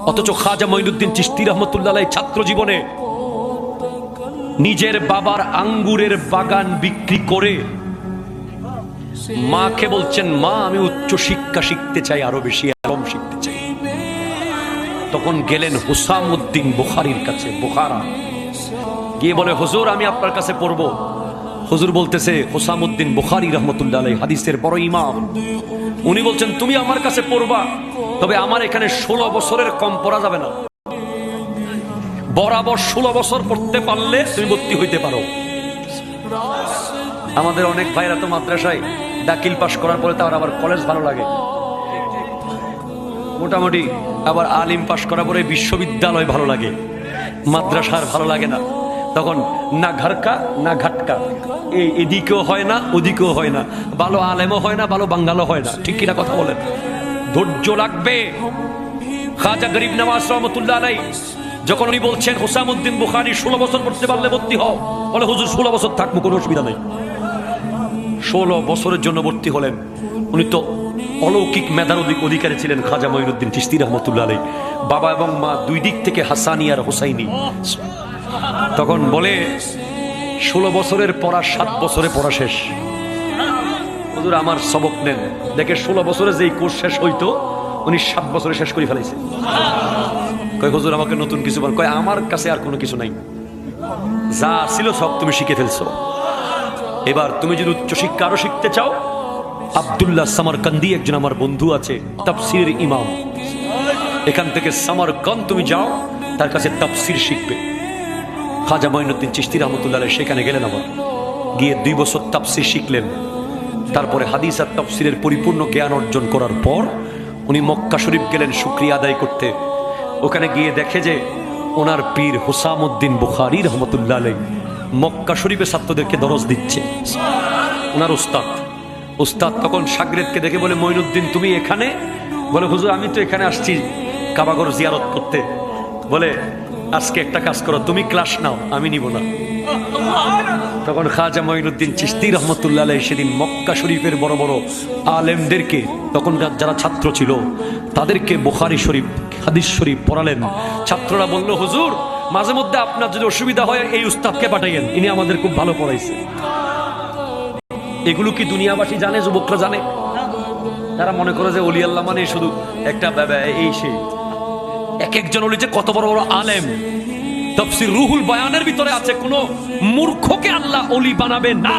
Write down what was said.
অথচ খাজা মঈনুদ্দিন চিশতি রহমতুল্লাহ আলাইহি ছাত্র জীবনে নিজের বাবার আঙ্গুরের বাগান বিক্রি করে মাকে বলছেন, মা আমি উচ্চ শিক্ষা শিখতে চাই, আরো বেশি আলম শিখতে চাই। তখন গেলেন হুসামউদ্দিন বুখারীর কাছে, বুখারা, গিয়ে বলে, হুজুর আমি আপনার কাছে পড়বো। হুজুর বলতেছে, হুসামউদ্দিন বুখারী রহমতুল্লাহ আলাইহি হাদিসের বড় ইমাম, উনি বলছেন তুমি আমার কাছে পড়বা, তবে আমার এখানে 16 বছরের কম পড়া যাবে না, বরাবর 16 বছর পড়তে পারলে তুমি ভর্তি হইতে পারো। আমাদের অনেক ভাইরা তো মাদ্রাসায় দাখিল পাশ করার পরে তার আবার কলেজ ভালো লাগে মোটামুটি, আবার আলিম পাশ করার পরে বিশ্ববিদ্যালয় ভালো লাগে, মাদ্রাসার ভালো লাগে না। তখন না ঘরকা না ঘাটকা, এদিকেও হয় না ওদিকেও হয় না, ভালো আলেমও হয় না ভালো বাঙ্গালও হয় না। ঠিক কিনা কথা বলেন? ধৈর্য লাগবে। খাজা গরিব নওয়াজ রহমতুল্লাহ আলাইহি যখন উনি বলছেন হুসামউদ্দিন বুখারী 16 বছর পড়তে পারলে ভর্তি হও, বলে হুজুর 16 বছর থাকবো, কোনো অসুবিধা নেই। 16 বছরের জন্য ভর্তি হলেন। উনি তো অলৌকিক মেধার অধিকারী ছিলেন খাজা মঈনুদ্দিন চিশতি রহমতুল্লাহ আলাইহি, বাবা এবং মা দুই দিক থেকে হাসানি আর হুসাইনি। তখন বলে 16 বছরের পড়া 7 বছরে পড়া শেষ। হুজুর আমার সবক নেন। দেখে 16 বছরে যেই কোর্স শেষ হইতো উনি 7 বছরে শেষ করে ফেলাইছে। কয় হুজুর আমাকে নতুন কিছু বল। কয় আমার কাছে আর কোনো কিছু নাই, যা ছিল সব তুমি শিখে ফেলছো। এবার তুমি যদি উচ্চ শিক্ষা আরো শিখতে চাও, আব্দুল্লাহ সামারকান্দি একজন আমার বন্ধু আছে, তাফসীরের ইমাম, এখান থেকে সামারকান্দ তুমি যাও, তার কাছে তাফসীর শিখবে। খাজা মঈনুদ্দিন চিশতি রহমতুল্লাহ আলাইহি সেখানে গেলেন, আবার গিয়ে 2 বছর তাফসীর শিখলেন। তারপরে হাদিস আর তাফসীরের পরিপূর্ণ জ্ঞান অর্জন করার পর উনি মক্কা শরীফ গেলেন শুকরিয়া আদায় করতে। ওখানে গিয়ে দেখে যে ওনার পীর হুসামউদ্দিন বুখারী রহমতুল্লাহ আলাইহি মক্কা শরীফে ছাত্রদেরকে দরজ দিচ্ছে। ওনার উস্তাদ তখন শাগরেদকে দেখে বলে, মঈনুদ্দিন তুমি এখানে? বলে হুজুর আমি তো এখানে আসছি কাবাগর জিয়ারত করতে। বলে আজকে একটা কাজ করো, তুমি ক্লাস নাও, আমি নিব না। তখন খাজা মঈনুদ্দিন চিশতি রহমতুল্লাহ আলাইহি সেদিন মক্কা শরীফের বড় বড় আলেমদেরকে, তখন যারা ছাত্র ছিল তাদেরকে বুখারী শরীফ হাদিস শরীফ পড়ালেন। ছাত্ররা বলল, হুজুর মাঝে মধ্যে আপনার যদি অসুবিধা হয় এই উস্তাদকে পাঠাইয়েন, ইনি আমাদের খুব ভালো পড়াইছে। এগুলো কি দুনিয়াবাসী জানে, যুবকরা জানে? তারা মনে করে যে ওলি আল্লাহ মানে শুধু একটা এই সেই। এক একজন ওলি যে কত বড় বড় আলেম। তাফসীর রুহুল বয়ানের ভিতরে আছে, কোন মূর্খকে আল্লাহ ওলি বানাবে না।